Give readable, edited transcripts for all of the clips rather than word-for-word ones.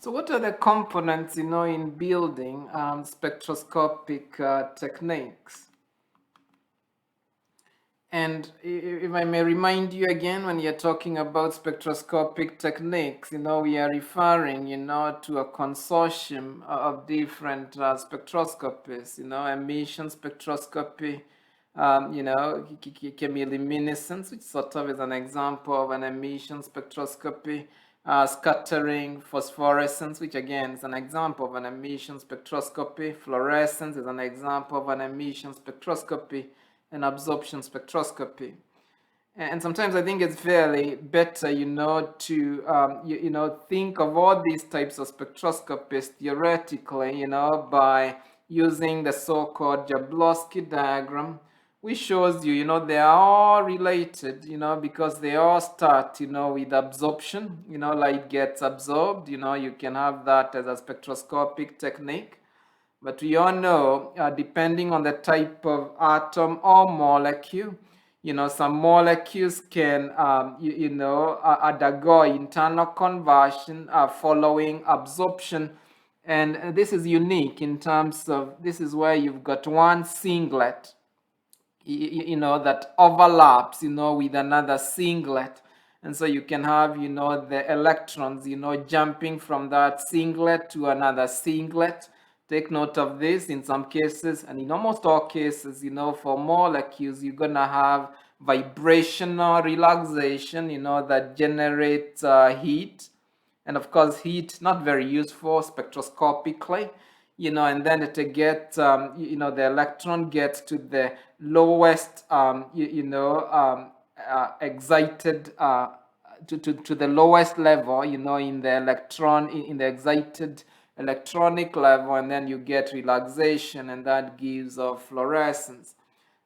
So what are the components, in building spectroscopic techniques? And if I may remind you again, when you're talking about spectroscopic techniques, we are referring, to a consortium of different spectroscopies, emission spectroscopy, chemiluminescence, which sort of is an example of an emission spectroscopy, scattering, phosphorescence, which again is an example of an emission spectroscopy, fluorescence is an example of an emission spectroscopy, and absorption spectroscopy. And sometimes I think it's fairly better, to think of all these types of spectroscopies theoretically, by using the so-called Jablonski diagram, which shows you, they are all related, because they all start, with absorption. Light gets absorbed. You can have that as a spectroscopic technique. But we all know, depending on the type of atom or molecule, some molecules can, undergo internal conversion following absorption. And this is unique in terms of, this is where you've got one singlet, that overlaps, with another singlet. And so you can have, the electrons, jumping from that singlet to another singlet. Take note of this. In some cases, and in almost all cases, for molecules, you're going to have vibrational relaxation, that generates heat. And of course, heat, not very useful spectroscopically, and then it gets, the electron gets to the lowest, excited, to the lowest level, in the electron, in the excited electronic level, and then you get relaxation, and that gives off fluorescence.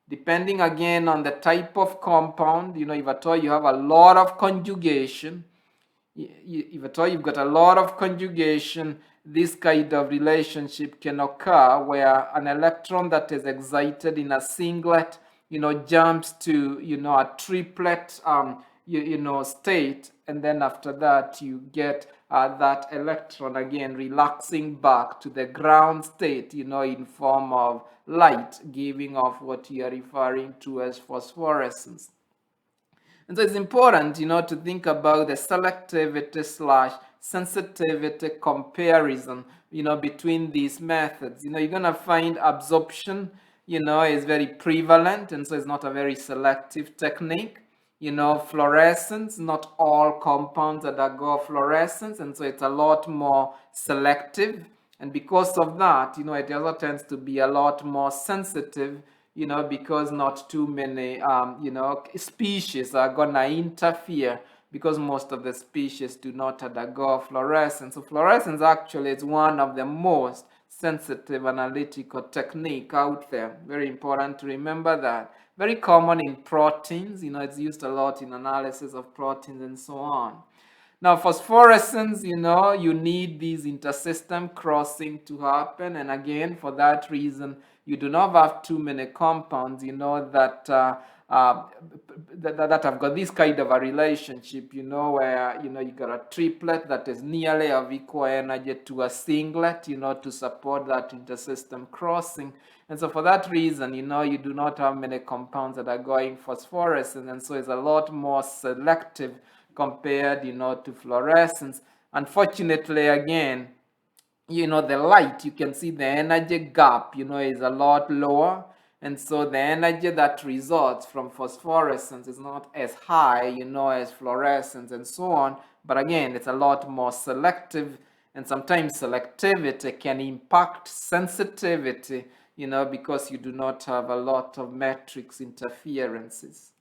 Depending again on the type of compound, if at all you have a lot of conjugation, if at all you've got a lot of conjugation, this kind of relationship can occur where an electron that is excited in a singlet, jumps to, a triplet, state, and then after that you get that electron again relaxing back to the ground state, in form of light, giving off what you are referring to as phosphorescence. And so it's important, to think about the selectivity slash sensitivity comparison, between these methods. You're going to find absorption, is very prevalent, and so it's not a very selective technique. Fluorescence, not all compounds undergo fluorescence, and so it's a lot more selective. And because of that, it also tends to be a lot more sensitive, because not too many, species are gonna interfere, because most of the species do not undergo fluorescence. So fluorescence actually is one of the most sensitive analytical technique out there. Very important to remember that. Very common in proteins, it's used a lot in analysis of proteins and so on. Now, phosphorescence, you need these intersystem crossing to happen. And again, for that reason, you do not have too many compounds, that that have got this kind of a relationship, where, you got a triplet that is nearly of equal energy to a singlet, to support that intersystem crossing. And so for that reason, you do not have many compounds that are going phosphorescent, and so it's a lot more selective compared, to fluorescence. Unfortunately, again, the light, you can see the energy gap, is a lot lower. And so the energy that results from phosphorescence is not as high, as fluorescence and so on. But again, it's a lot more selective. And sometimes selectivity can impact sensitivity, because you do not have a lot of matrix interferences.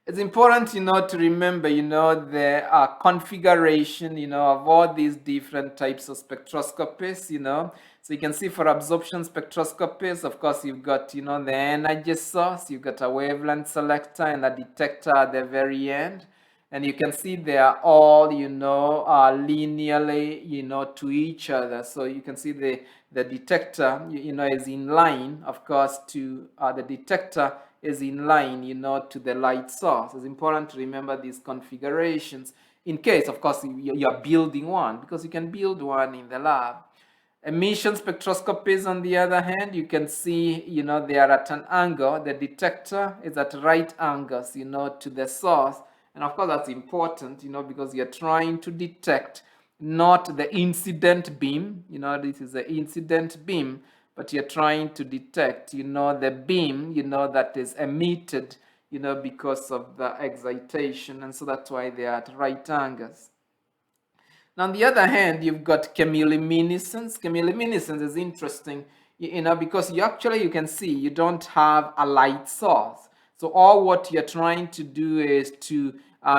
It's important, to remember, the configuration, of all these different types of spectroscopies, So you can see for absorption spectroscopies, of course, you've got, the energy source, you've got a wavelength selector and a detector at the very end. And you can see they are all, linearly, to each other. So you can see the detector, is in line, of course, to the detector is in line, to the light source. It's important to remember these configurations. in case, of course, you're building one, because you can build one in the lab. Emission spectroscopies, on the other hand, you can see, they are at an angle. The detector is at right angles, to the source. And of course, that's important, because you're trying to detect not the incident beam, this is the incident beam, but you're trying to detect, the beam, that is emitted, because of the excitation. And so that's why they are at right angles. Now, on the other hand, you've got chemiluminescence. Chemiluminescence is interesting, because you can see you don't have a light source. So all what you're trying to do is to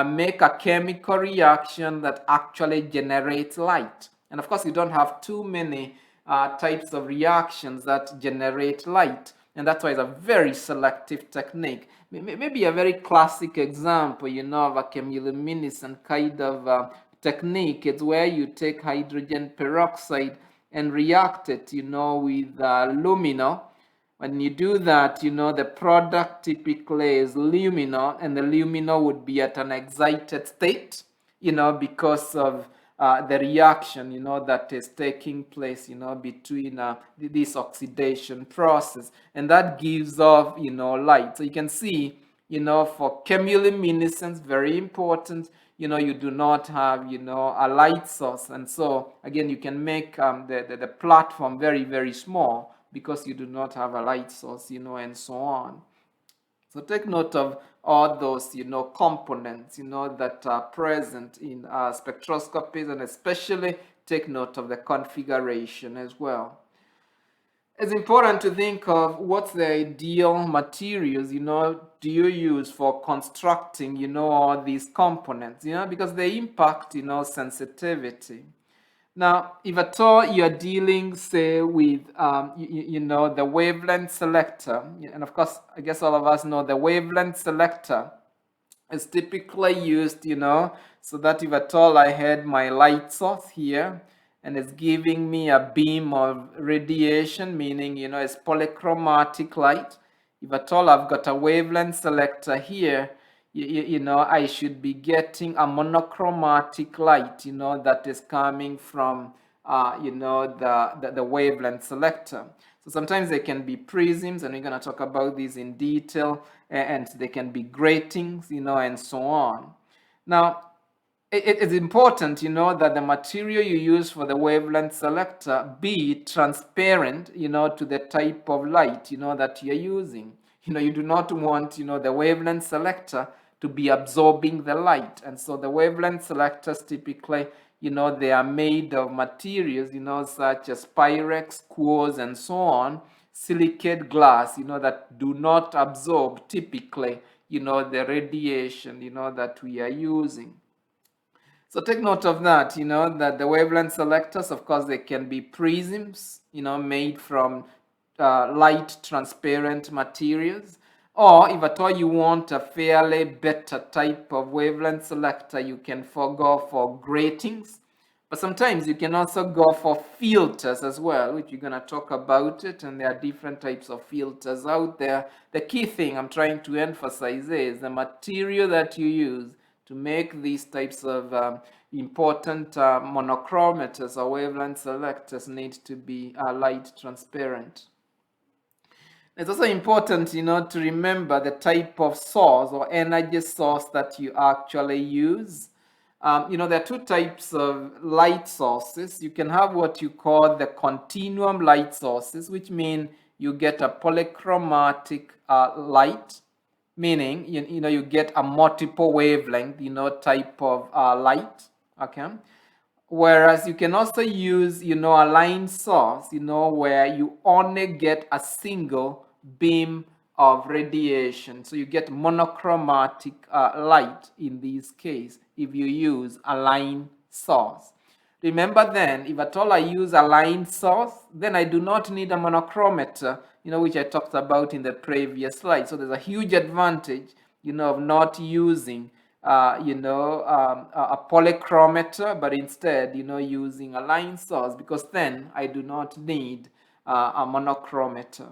make a chemical reaction that actually generates light. And of course, you don't have too many types of reactions that generate light. And that's why it's a very selective technique. Maybe a very classic example, of a chemiluminescent kind of technique is where you take hydrogen peroxide and react it, with lumina. When you do that, the product typically is lumina, and the lumina would be at an excited state, because of the reaction, that is taking place, between this oxidation process, and that gives off, light. So you can see, for chemiluminescence, very important, you do not have, a light source. And so, again, you can make the platform very, very small because you do not have a light source, and so on. So take note of all those, components, that are present in spectroscopies, and especially take note of the configuration as well. It's important to think of what's the ideal materials, do you use for constructing, all these components, because they impact, sensitivity. Now, if at all you're dealing, say, with, the wavelength selector, and of course, I guess all of us know the wavelength selector is typically used, so that if at all I had my light source here, and it's giving me a beam of radiation, meaning, it's polychromatic light. If at all I've got a wavelength selector here, I should be getting a monochromatic light, that is coming from, the wavelength selector. So sometimes they can be prisms, and we're going to talk about these in detail, and they can be gratings, and so on. Now, it's important, that the material you use for the wavelength selector be transparent, to the type of light, that you're using. You do not want, the wavelength selector to be absorbing the light. And so the wavelength selectors typically, they are made of materials, such as Pyrex, quartz, and so on, silicate glass, that do not absorb typically, the radiation, that we are using. So take note of that, that the wavelength selectors, of course, they can be prisms, made from light transparent materials. Or if at all you want a fairly better type of wavelength selector, you can go for gratings. But sometimes you can also go for filters as well, which we're going to talk about it, and there are different types of filters out there. The key thing I'm trying to emphasize is the material that you use to make these types of important monochromators or wavelength selectors need to be light transparent. It's also important, to remember the type of source or energy source that you actually use. There are two types of light sources. You can have what you call the continuum light sources, which mean you get a polychromatic light, meaning you get a multiple wavelength type of light. Okay, whereas you can also use a line source where you only get a single beam of radiation. So you get monochromatic light in this case if you use a line source. Remember then, if at all I use a line source, then I do not need a monochromator, which I talked about in the previous slide. So there's a huge advantage, of not using, a polychromator, but instead, using a line source, because then I do not need a monochromator.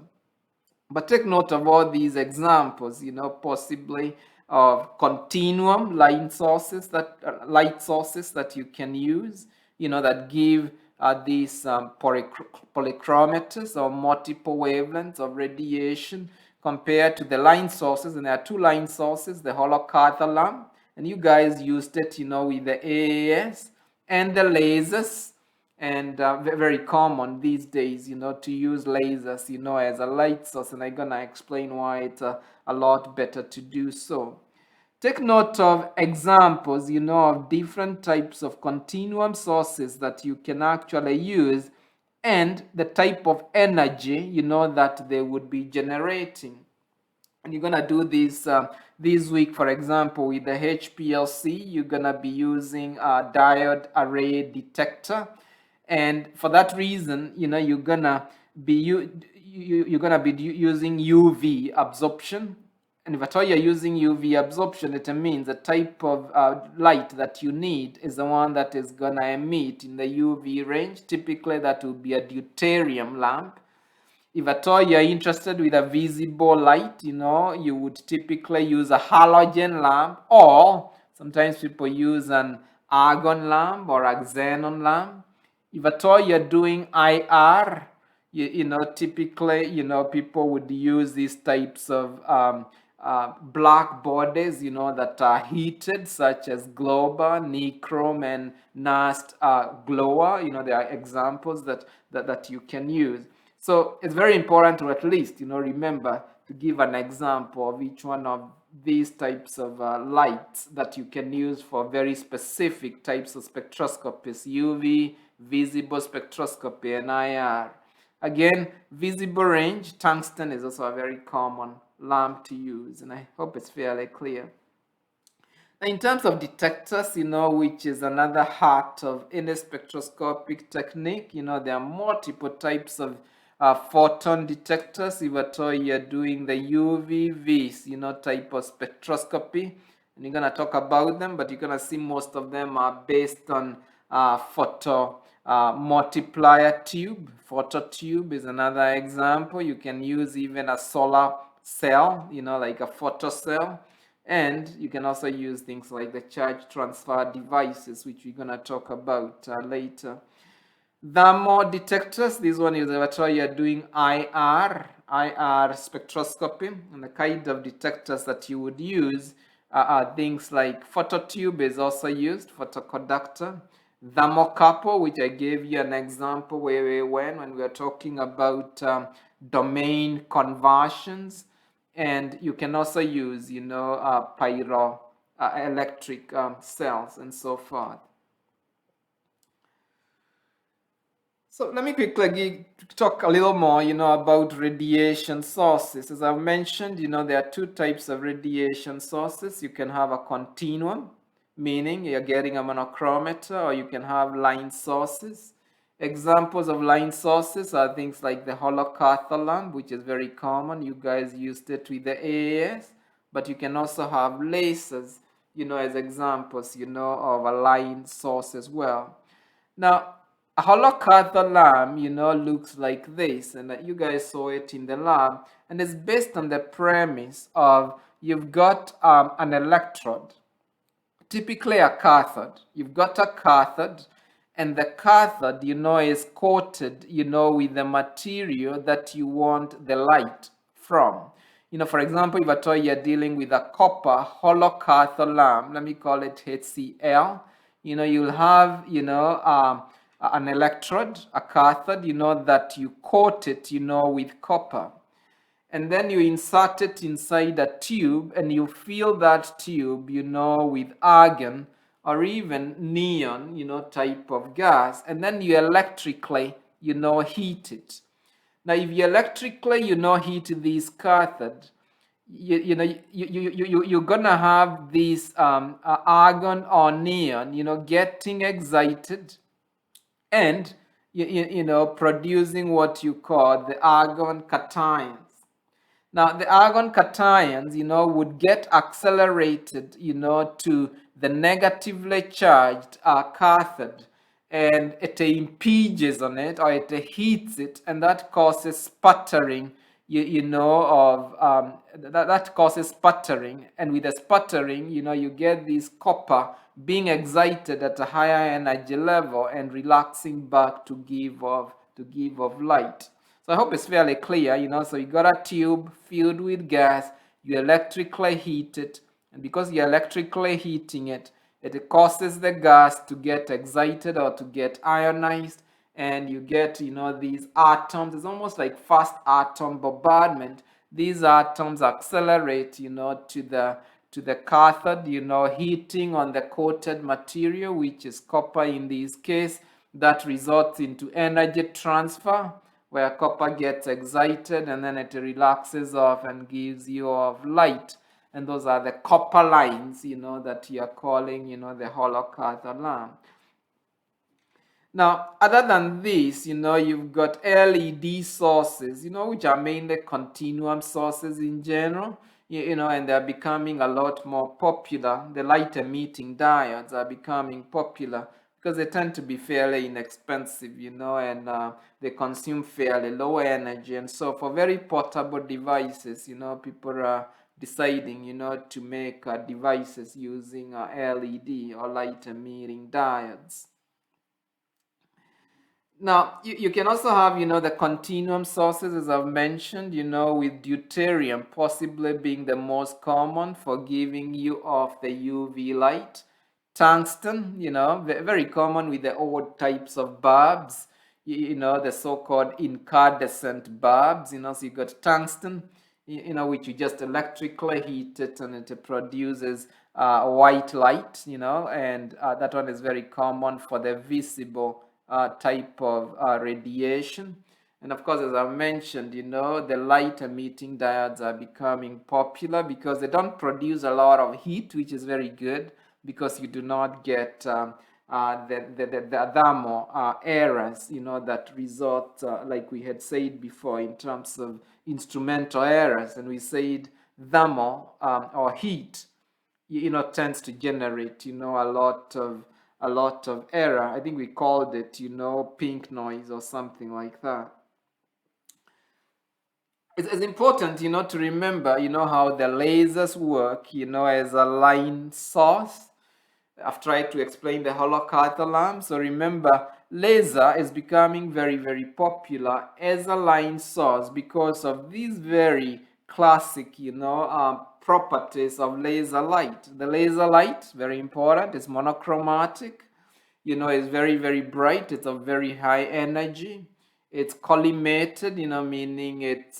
But take note of all these examples, possibly of continuum light sources that you can use, that give these polychromators or multiple wavelengths of radiation compared to the line sources. And there are two line sources, the holocathal lamp, and you guys used it, with the AAS and the lasers. And very common these days, to use lasers, as a light source. And I'm gonna explain why it's a lot better to do so. Take note of examples, of different types of continuum sources that you can actually use and the type of energy, that they would be generating. And you're gonna do this this week, for example, with the HPLC. You're gonna be using a diode array detector, and for that reason, you're gonna be using UV absorption. And if at all you're using UV absorption, it means the type of light that you need is the one that is gonna emit in the UV range. Typically, that will be a deuterium lamp. If at all you're interested with a visible light, you would typically use a halogen lamp, or sometimes people use an argon lamp or a xenon lamp. If at all you're doing IR, typically, people would use these types of black bodies, that are heated, such as Globa, Nichrome, and Nast Glower. There are examples that you can use. So it's very important to at least, remember to give an example of each one of these types of lights that you can use for very specific types of spectroscopies: UV, visible spectroscopy, and IR. Again, visible range, tungsten is also a very common lamp to use, and I hope it's fairly clear. Now, in terms of detectors, which is another part of any spectroscopic technique, there are multiple types of photon detectors. If at all you're doing the UV-Vis, type of spectroscopy, and you're gonna talk about them, but you're gonna see most of them are based on photo multiplier tube. Phototube is another example. You can use even a solar cell, like a photocell. And you can also use things like the charge transfer devices, which we're gonna talk about later. Thermal detectors, this one is what you're doing IR spectroscopy, and the kind of detectors that you would use are things like phototube is also used, photoconductor, thermocouple, which I gave you an example way when we were talking about domain conversions, and you can also use, pyro electric cells and so forth. So let me quickly talk a little more, about radiation sources. As I've mentioned, there are two types of radiation sources. You can have a continuum, meaning you're getting a monochromator, or you can have line sources. Examples of line sources are things like the holocathal lamp, which is very common. You guys used it with the AAS, but you can also have lasers, as examples, of a line source as well. Now, a holocathal lamp, looks like this, and you guys saw it in the lab, and it's based on the premise of you've got an electrode, typically a cathode. You've got a cathode, and the cathode, is coated, with the material that you want the light from. For example, if at all you're dealing with a copper holocathal lamp, let me call it HCl, you'll have, an electrode, a cathode, that you coat it, with copper. And then you insert it inside a tube, and you fill that tube, with argon or even neon, type of gas. And then you electrically, heat it. Now, if you electrically, heat this cathode, you're gonna have this argon or neon, getting excited, and producing what you call the argon cations. Now, the argon cations, would get accelerated, to the negatively charged cathode, and it impinges on it, or it heats it, and that causes sputtering, that causes sputtering. And with the sputtering, you get this copper being excited at a higher energy level and relaxing back to give off light. So I hope it's fairly clear. So you got a tube filled with gas, you electrically heat it, and because you're electrically heating it, it causes the gas to get excited or to get ionized, and you get these atoms. It's almost like fast atom bombardment. These atoms accelerate to the cathode, heating on the coated material, which is copper in this case. That results into energy transfer, where copper gets excited and then it relaxes off and gives you off light. And those are the copper lines, that you're calling, the holocathode lamp. Now, other than this, you've got LED sources, which are mainly continuum sources in general, and they're becoming a lot more popular. The light emitting diodes are becoming popular because they tend to be fairly inexpensive, and they consume fairly low energy. And so for very portable devices, people are deciding, to make devices using LED or light emitting diodes. Now, you can also have, the continuum sources, as I've mentioned, with deuterium possibly being the most common for giving you off the UV light. Tungsten, very common with the old types of bulbs, the so-called incandescent bulbs, so you got tungsten, which you just electrically heat it and it produces white light, and that one is very common for the visible type of radiation. And of course, as I mentioned, the light emitting diodes are becoming popular because they don't produce a lot of heat, which is very good because you do not get the thermal errors, that result, like we had said before, in terms of instrumental errors. And we said thermal or heat, tends to generate, a lot of error. I think we called it, pink noise or something like that. It's important, to remember, how the lasers work, as a line source. I've tried to explain the holocathode lamp. So remember, laser is becoming very, very popular as a line source because of these very classic, properties of laser light. The laser light, very important, is monochromatic, it's very, very bright, it's of very high energy. It's collimated, meaning it's,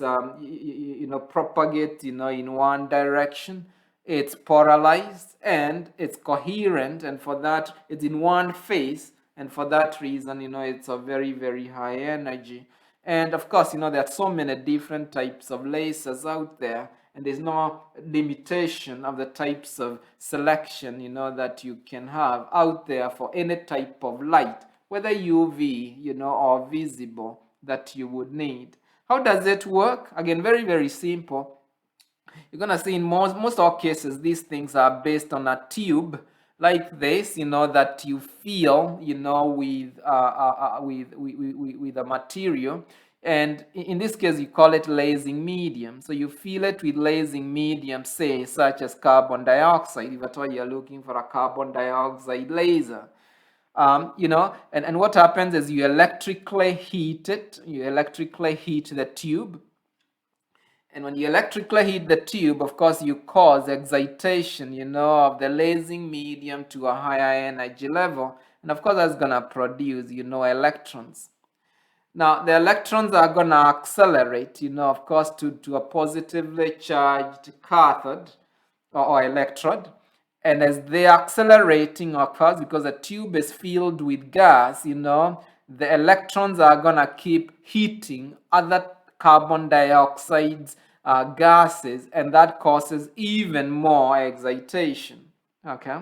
propagate, in one direction. It's polarized and it's coherent, and for that, it's in one phase, and for that reason, it's a very, very high energy. And of course, there are so many different types of lasers out there, and there's no limitation of the types of selection, that you can have out there for any type of light, whether UV, or visible, that you would need. How does it work? Again, very, very simple. You're gonna see in most all cases, these things are based on a tube like this, that you fill, with a material. And in this case, you call it lasing medium. So you fill it with lasing medium, say, such as carbon dioxide, if at all you're looking for a carbon dioxide laser. And what happens is you electrically heat it, you electrically heat the tube. And when you electrically heat the tube, of course, you cause excitation, of the lasing medium to a higher energy level. And of course, that's going to produce, electrons. Now, the electrons are going to accelerate, of course, to a positively charged cathode or electrode. And as they're accelerating, of course, because the tube is filled with gas, the electrons are going to keep heating other carbon dioxide gases, and that causes even more excitation. Okay.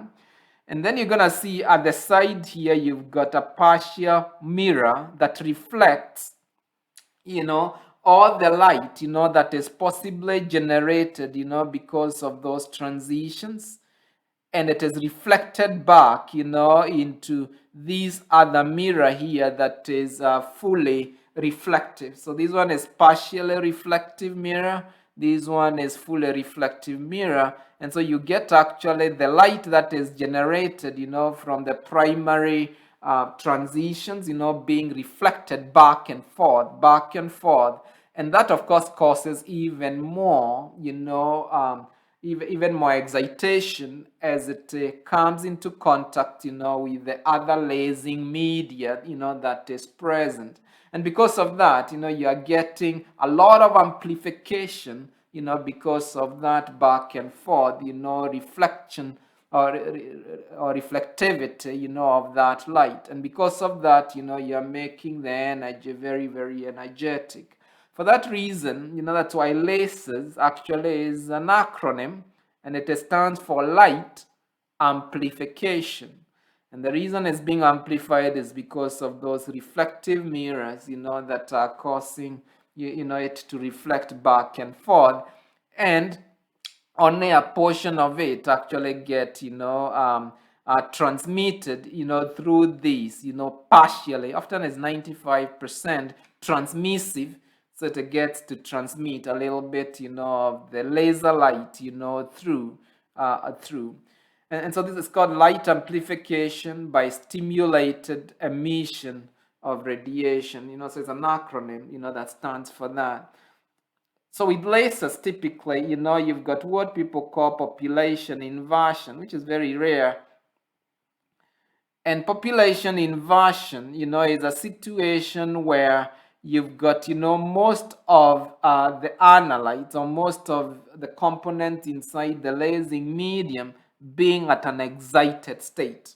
And then you're going to see at the side here, you've got a partial mirror that reflects, all the light, that is possibly generated, because of those transitions. And it is reflected back, into this other mirror here that is fully reflective. So this one is partially reflective mirror. This one is fully reflective mirror. And so you get actually the light that is generated, from the primary transitions, being reflected back and forth, back and forth. And that, of course, causes even more, even more excitation as it comes into contact, with the other lasing media, that is present. And because of that, you are getting a lot of amplification, because of that back and forth, reflection or reflectivity, of that light. And because of that, you are making the energy very, very energetic. For that reason, that's why LASES actually is an acronym, and it stands for light amplification. And the reason it's being amplified is because of those reflective mirrors, that are causing it to reflect back and forth. And only a portion of it actually get transmitted through this partially. Often it's 95% transmissive, so it gets to transmit a little bit of the laser light through. And so this is called light amplification by stimulated emission of radiation. So it's an acronym that stands for that. So with lasers, typically, you've got what people call population inversion, which is very rare. And population inversion, is a situation where you've got, most of the analytes or most of the components inside the lasing medium being at an excited state.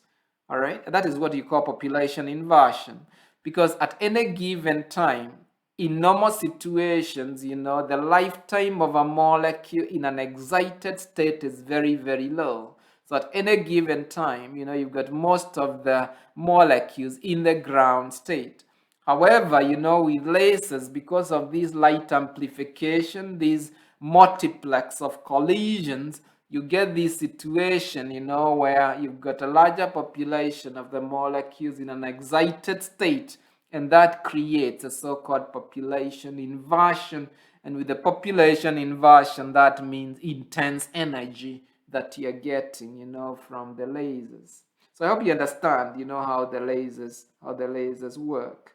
All right, that is what you call population inversion, because at any given time, in normal situations, the lifetime of a molecule in an excited state is very, very low. So at any given time, you've got most of the molecules in the ground state. However, with lasers, because of this light amplification, this multiplex of collisions, you get this situation, where you've got a larger population of the molecules in an excited state, and that creates a so-called population inversion. And with the population inversion, that means intense energy that you're getting, from the lasers. So I hope you understand, how the lasers work.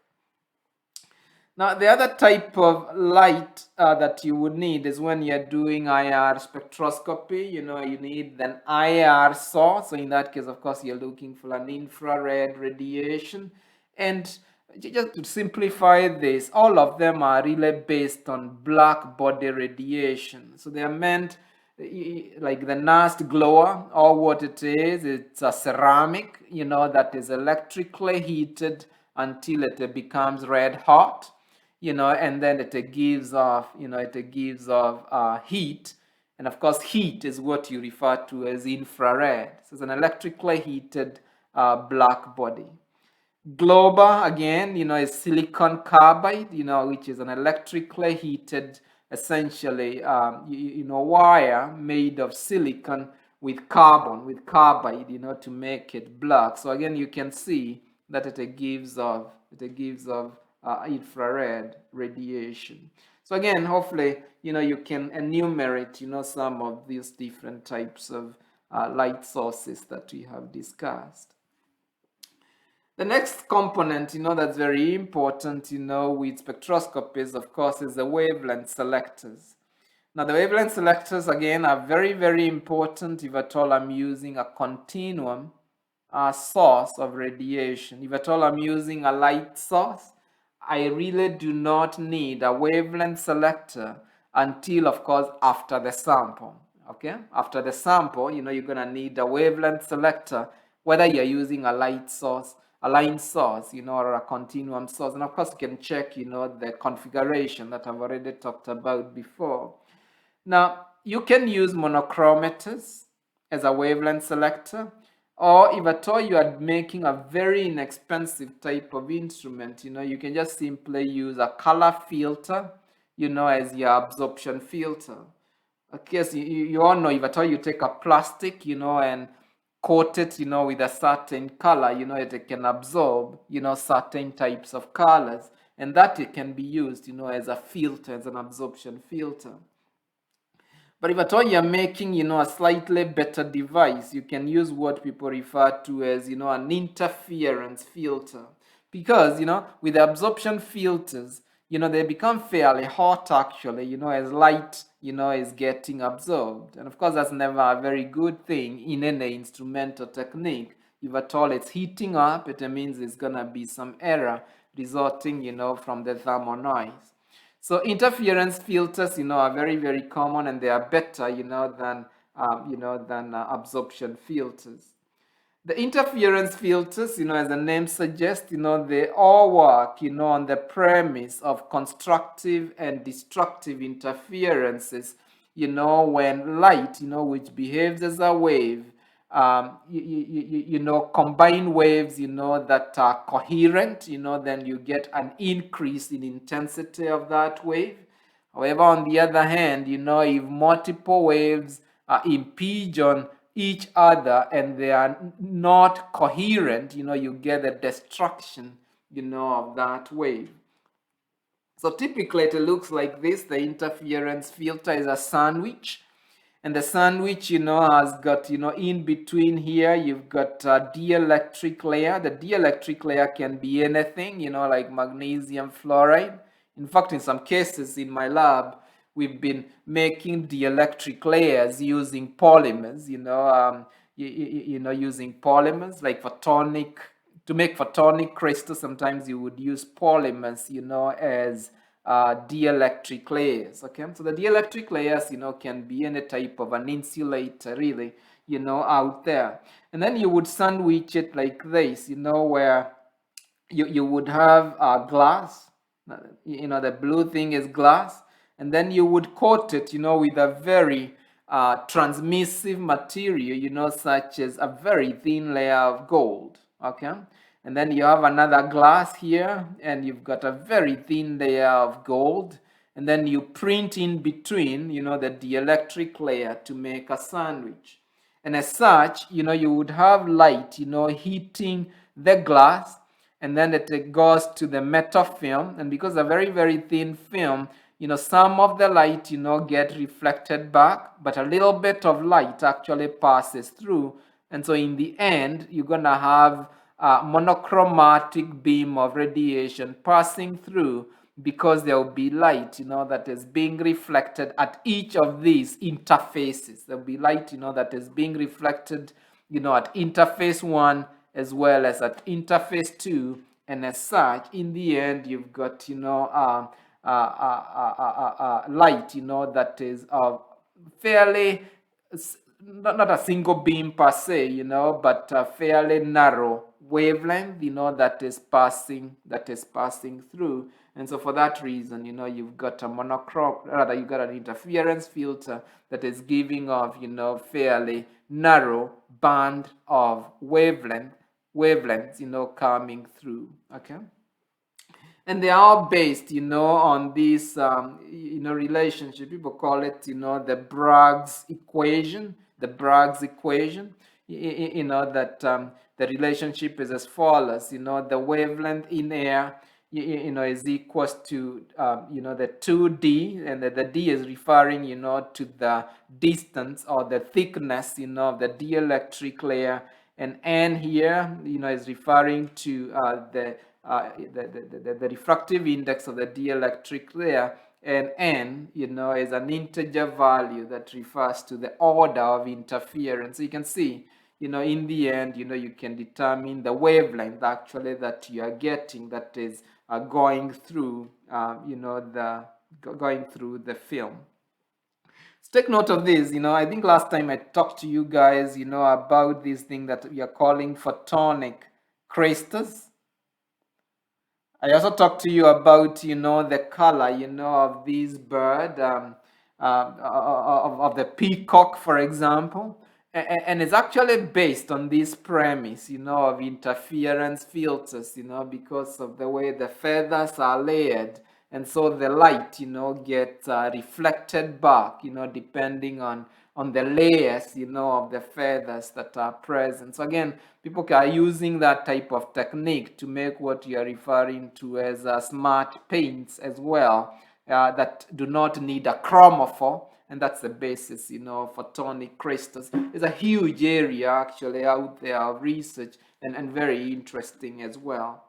Now, the other type of light that you would need is when you're doing IR spectroscopy. You need an IR source. So in that case, of course, you're looking for an infrared radiation. And just to simplify this, all of them are really based on black body radiation. So they are meant like the NAST glower, or what it is, it's a ceramic, that is electrically heated until it becomes red hot. And then it gives off, heat. And of course, heat is what you refer to as infrared. So it's an electrically heated black body. Globa, again, is silicon carbide, which is an electrically heated, essentially, wire made of silicon with carbide, to make it black. So again, you can see that it gives off infrared radiation. So again, hopefully, you can enumerate, some of these different types of light sources that we have discussed. The next component, that's very important, with spectroscopies, of course, is the wavelength selectors. Now, the wavelength selectors, again, are very, very important if at all I'm using a continuum source of radiation. If at all I'm using a light source, I really do not need a wavelength selector until, of course, after the sample. Okay? After the sample, you're going to need a wavelength selector, whether you're using a light source, a line source, or a continuum source. And of course, you can check, the configuration that I've already talked about before. Now, you can use monochromators as a wavelength selector, or if at all you are making a very inexpensive type of instrument, you can just simply use a color filter, as your absorption filter. Okay, so you all know, if at all you take a plastic, and coat it, with a certain color, it can absorb, certain types of colors. and that it can be used, as a filter, as an absorption filter. But if at all you're making, a slightly better device, you can use what people refer to as, an interference filter. Because, with the absorption filters, they become fairly hot actually, as light, is getting absorbed. And of course, that's never a very good thing in any instrumental technique. If at all it's heating up, it means there's gonna be some error resulting, from the thermal noise. So interference filters, are very, very common, and they are better, than absorption filters. The interference filters, as the name suggests, they all work, on the premise of constructive and destructive interferences, when light, which behaves as a wave, combine waves, that are coherent, then you get an increase in intensity of that wave. However, on the other hand, if multiple waves impinge on each other and they are not coherent, you get the destruction, of that wave. So typically it looks like this. The interference filter is a sandwich. And the sandwich, has got, in between here, you've got a dielectric layer. The dielectric layer can be anything, like magnesium fluoride. In fact, in some cases in my lab, we've been making dielectric layers using polymers, using polymers like photonic. To make photonic crystals, sometimes you would use polymers, as dielectric layers. Okay, so the dielectric layers, can be any type of an insulator, really, out there. And then you would sandwich it like this, where you would have glass. The blue thing is glass, and then you would coat it, with a very transmissive material, such as a very thin layer of gold. Okay, and then you have another glass here, and you've got a very thin layer of gold, and then you print in between, the dielectric layer to make a sandwich. And as such, you would have light, hitting the glass, and then it goes to the metal film, and because a very, very thin film, some of the light, get reflected back, but a little bit of light actually passes through. And so in the end, you're gonna have a monochromatic beam of radiation passing through, because there will be light, that is being reflected at each of these interfaces. There will be light, that is being reflected, at interface 1 as well as at interface 2. And as such, in the end, you've got, light, that is fairly, not a single beam per se, but a fairly narrow wavelength, that is passing through. And so for that reason, you've got a you've got an interference filter that is giving off, fairly narrow band of wavelengths, coming through. Okay. And they are based, on this, relationship. People call it, the Bragg's equation. The Bragg's equation. That the relationship is as follows. The wavelength in air, is equals to, the 2D, and the D is referring, to the distance or the thickness, of the dielectric layer, and N here, is referring to the refractive index of the dielectric layer, and N, is an integer value that refers to the order of interference. So you can see, in the end, you can determine the wavelength actually that you are getting, that is going through, going through the film. So take note of this. I think last time I talked to you guys, about this thing that we are calling photonic crystals. I also talked to you about, the color, of this bird, of the peacock, for example. And it's actually based on this premise, of interference filters, because of the way the feathers are layered, and so the light, gets reflected back, depending on the layers, of the feathers that are present. So again, people are using that type of technique to make what you are referring to as smart paints as well, that do not need a chromophore, and that's the basis, of photonic crystals. It's a huge area actually out there of research, and very interesting as well.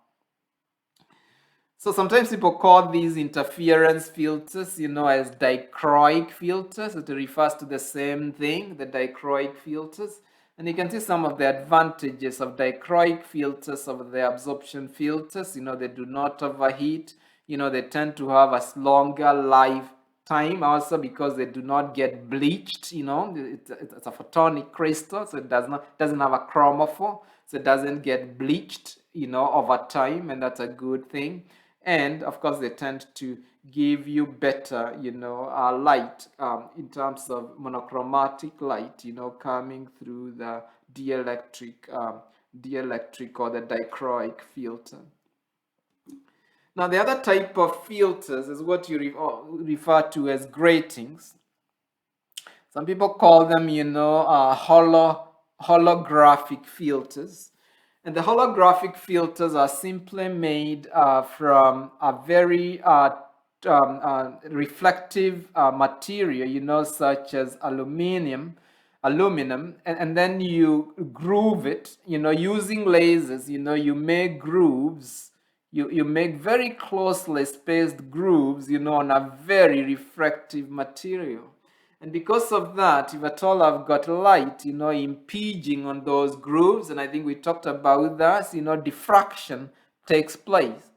So sometimes people call these interference filters, as dichroic filters. It refers to the same thing, the dichroic filters. And you can see some of the advantages of dichroic filters over the absorption filters. They do not overheat. They tend to have a longer lifetime also because they do not get bleached. It's a photonic crystal, so it doesn't have a chromophore, so it doesn't get bleached, over time, and that's a good thing. And of course, they tend to give you better, light, in terms of monochromatic light, coming through the dielectric or the dichroic filter. Now, the other type of filters is what you refer to as gratings. Some people call them, holographic filters. And the holographic filters are simply made from a very reflective material, such as aluminum, and then you groove it, using lasers, you make grooves, you make very closely spaced grooves, on a very refractive material. And because of that, if at all I've got light, impinging on those grooves, and I think we talked about that, diffraction takes place.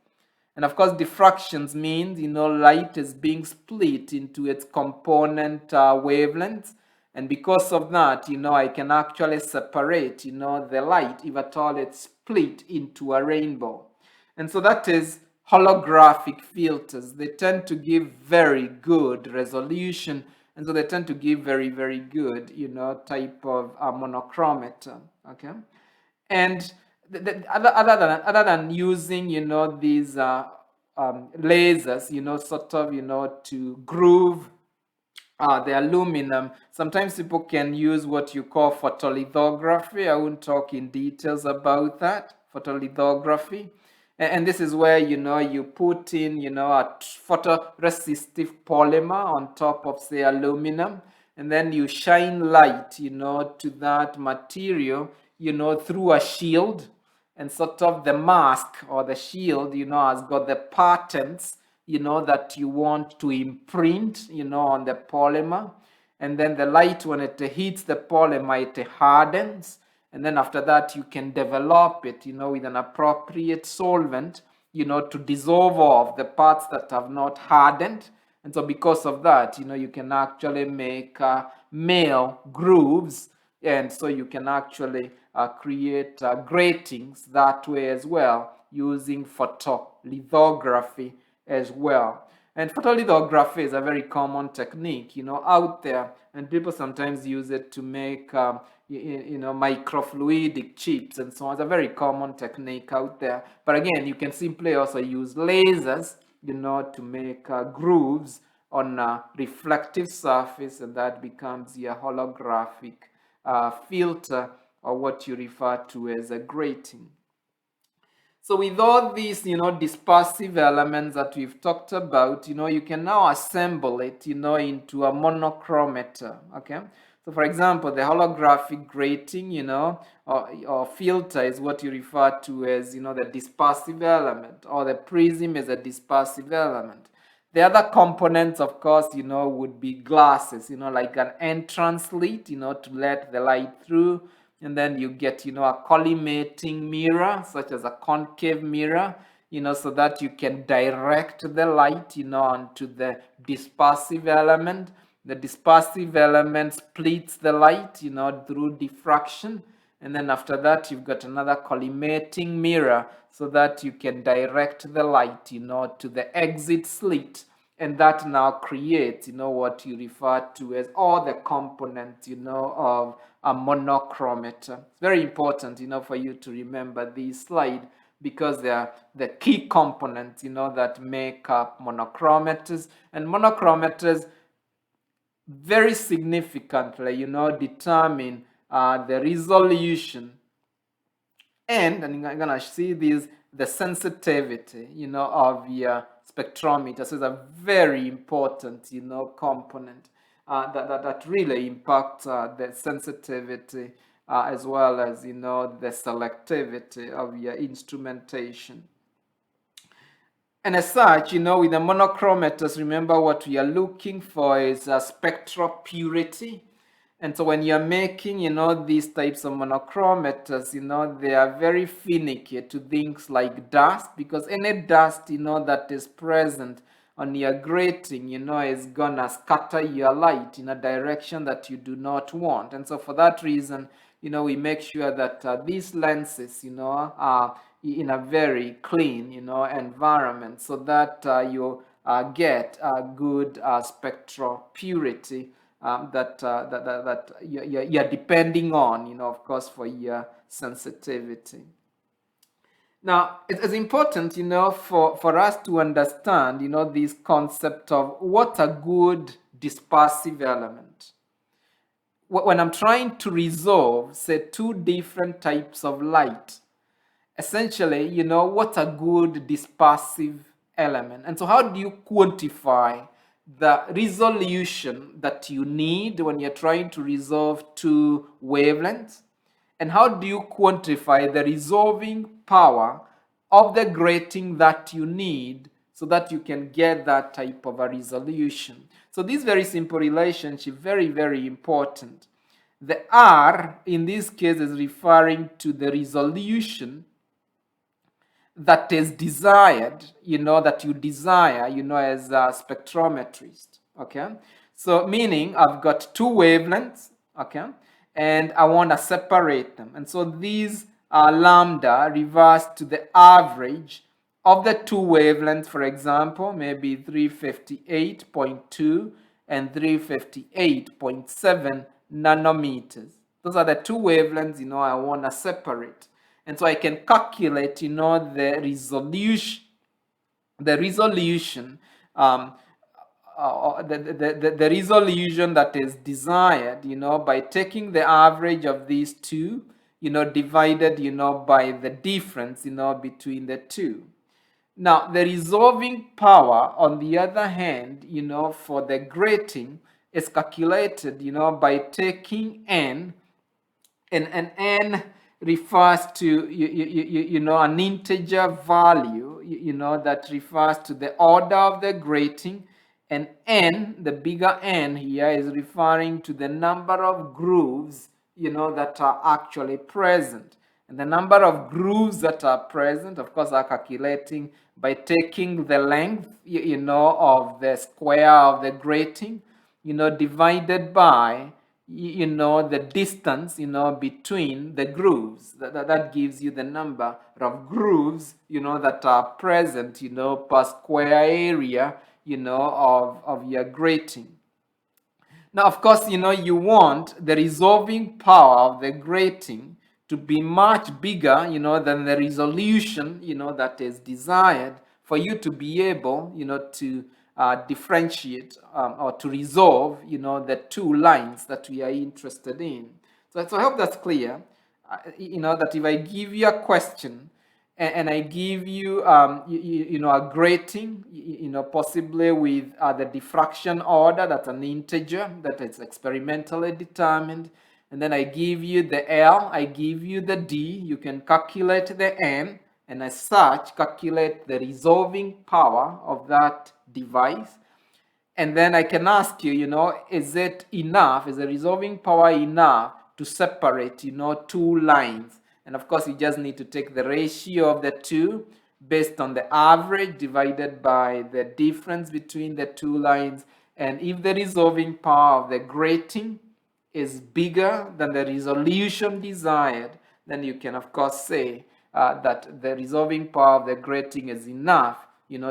And of course, diffractions means, light is being split into its component wavelengths. And because of that, I can actually separate, the light, if at all it's split into a rainbow. And so that is holographic filters. They tend to give very good resolution, and so they tend to give very, very good, type of monochromator. Okay, and other than using, these lasers, sort of, to groove the aluminum. Sometimes people can use what you call photolithography. I won't talk in details about that. Photolithography. And this is where, you put in, a photoresistive polymer on top of, say, aluminum, and then you shine light, to that material, through a shield, and sort of the mask or the shield, has got the patterns, that you want to imprint, on the polymer. And then the light, when it hits the polymer, it hardens. And then after that, you can develop it, with an appropriate solvent, to dissolve off the parts that have not hardened. And so because of that, you can actually make male grooves. And so you can actually create gratings that way as well, using photolithography as well. And photolithography is a very common technique, out there, and people sometimes use it to make, microfluidic chips and so on. It's a very common technique out there. But again, you can simply also use lasers, to make grooves on a reflective surface, and that becomes your holographic filter, or what you refer to as a grating. So with all these, dispersive elements that we've talked about, you can now assemble it, into a monochromator, okay? So for example, the holographic grating, or filter is what you refer to as, the dispersive element, or the prism is a dispersive element. The other components, of course, would be glasses, like an entrance slit, to let the light through. And then you get, a collimating mirror, such as a concave mirror, so that you can direct the light, onto the dispersive element. The dispersive element splits the light, through diffraction. And then after that, you've got another collimating mirror, so that you can direct the light, to the exit slit. And that now creates, what you refer to as all the components, of a monochromator. It's very important, for you to remember this slide, because they are the key components, that make up monochromators. And monochromators very significantly, determine the resolution, and you're gonna see this, the sensitivity, of your spectrometer. So it's a very important, component that really impacts the sensitivity, as well as, the selectivity of your instrumentation. And as such, with the monochromators, remember what we are looking for is spectral purity. And so when you're making, these types of monochromators, they are very finicky to things like dust, because any dust, that is present on your grating, is gonna scatter your light in a direction that you do not want. And so for that reason, we make sure that these lenses, are in a very clean, environment, so that you get a good spectral purity that you're depending on, of course, for your sensitivity. Now, it's important, for us to understand, this concept of what's a good dispersive element. When I'm trying to resolve, say, two different types of light, essentially, what's a good dispersive element? And so how do you quantify the resolution that you need when you're trying to resolve two wavelengths? And how do you quantify the resolving power of the grating that you need so that you can get that type of a resolution? So this very simple relationship, very, very important. The R in this case is referring to the resolution that is desired, that you desire, as a spectrometrist, okay? So meaning I've got two wavelengths, okay? And I want to separate them. And so these lambda reverse to the average of the two wavelengths, for example, maybe 358.2 and 358.7 nanometers. Those are the two wavelengths, I want to separate. And so I can calculate, the resolution, the resolution that is desired, by taking the average of these two, divided, by the difference, between the two. Now, the resolving power, on the other hand, for the grating is calculated, by taking n, and n refers to, an integer value, that refers to the order of the grating, and n, the bigger n here, is referring to the number of grooves, that are actually present. And the number of grooves that are present, of course, are calculating by taking the length, of the square of the grating, divided by, the distance, between the grooves. That gives you the number of grooves, that are present, per square area, of your grating. Now, of course, you want the resolving power of the grating to be much bigger, than the resolution, that is desired for you to be able, to differentiate or to resolve, the two lines that we are interested in. So I hope that's clear. That if I give you a question and I give you, a grating, possibly with the diffraction order, that's an integer that is experimentally determined, and then I give you the L, I give you the D, you can calculate the N, and as such, calculate the resolving power of that device. And then I can ask you, is it enough? Is the resolving power enough to separate, two lines? And of course, you just need to take the ratio of the two based on the average divided by the difference between the two lines. And if the resolving power of the grating is bigger than the resolution desired, then you can, of course, say that the resolving power of the grating is enough,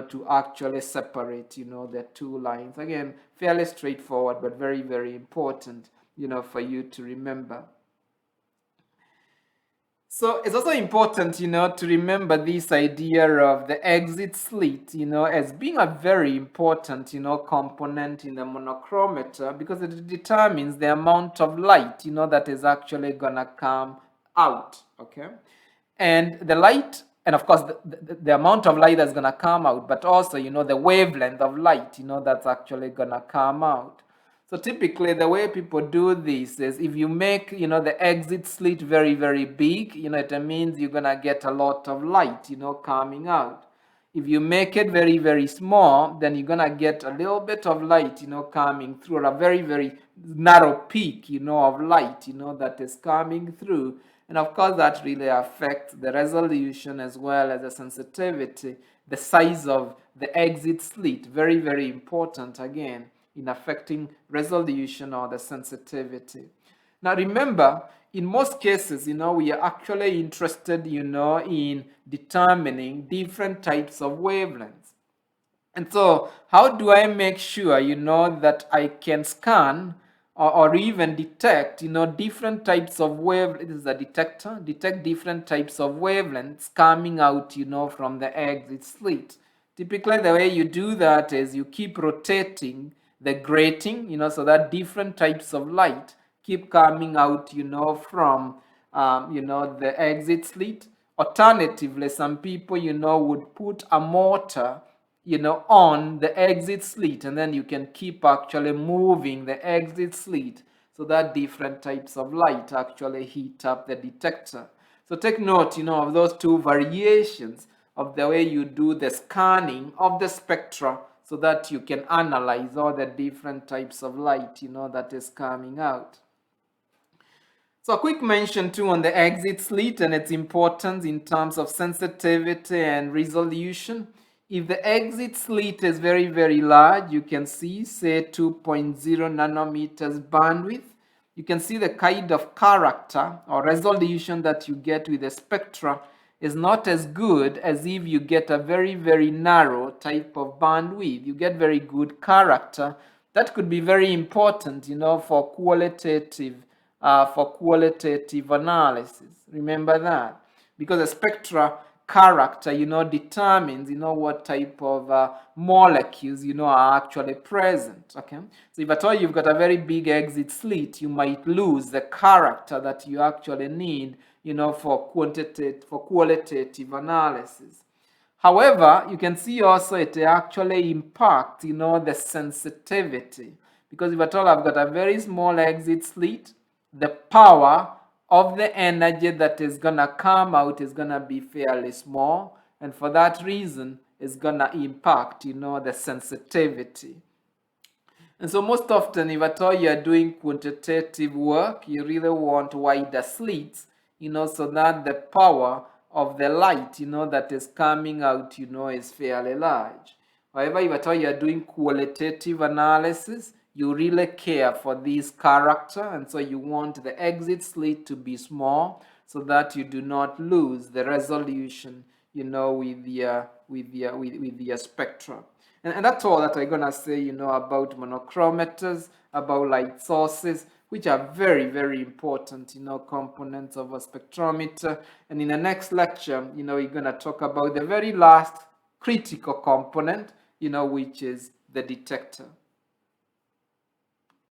to actually separate, the two lines. Again, fairly straightforward, but very, very important, for you to remember. So it's also important, to remember this idea of the exit slit, as being a very important, component in the monochromator because it determines the amount of light, that is actually gonna come out, okay? And the light, and of course, the amount of light that's gonna come out, but also, the wavelength of light, that's actually gonna come out. So typically the way people do this is if you make, the exit slit very, very big, it means you're going to get a lot of light, coming out. If you make it very, very small, then you're going to get a little bit of light, coming through, or a very, very narrow peak, of light, that is coming through. And of course, that really affects the resolution as well as the sensitivity, the size of the exit slit. Very, very important again in affecting resolution or the sensitivity. Now remember, in most cases, we are actually interested, in determining different types of wavelengths. And so how do I make sure, that I can scan or even detect, different types of wavelengths? This is a detector, detect different types of wavelengths coming out, from the exit slit. Typically, the way you do that is you keep rotating the grating, so that different types of light keep coming out, from, the exit slit. Alternatively, some people, would put a motor, on the exit slit, and then you can keep actually moving the exit slit so that different types of light actually heat up the detector. So take note, of those two variations of the way you do the scanning of the spectra so that you can analyze all the different types of light, that is coming out. So a quick mention too on the exit slit and its importance in terms of sensitivity and resolution. If the exit slit is very, very large, you can see, say, 2.0 nanometers bandwidth. You can see the kind of character or resolution that you get with the spectra is not as good as if you get a very, very narrow type of bandwidth. You get very good character. That could be very important, for qualitative analysis. Remember that. Because the spectra character, determines, what type of molecules, are actually present. Okay. So if at all you've got a very big exit slit, you might lose the character that you actually need, for qualitative analysis. However, you can see also it actually impacts, the sensitivity. Because if at all I've got a very small exit slit, the power of the energy that is gonna come out is gonna be fairly small, and for that reason it's gonna impact, the sensitivity. And so most often, if at all you're doing quantitative work, you really want wider slits, so that the power of the light, that is coming out, is fairly large. However, if at all you're doing qualitative analysis, you really care for this character, and so you want the exit slit to be small so that you do not lose the resolution, with the spectrum. And that's all that I'm gonna say, about monochromators, about light sources, which are very, very important, components of a spectrometer. And in the next lecture, we're gonna talk about the very last critical component, which is the detector.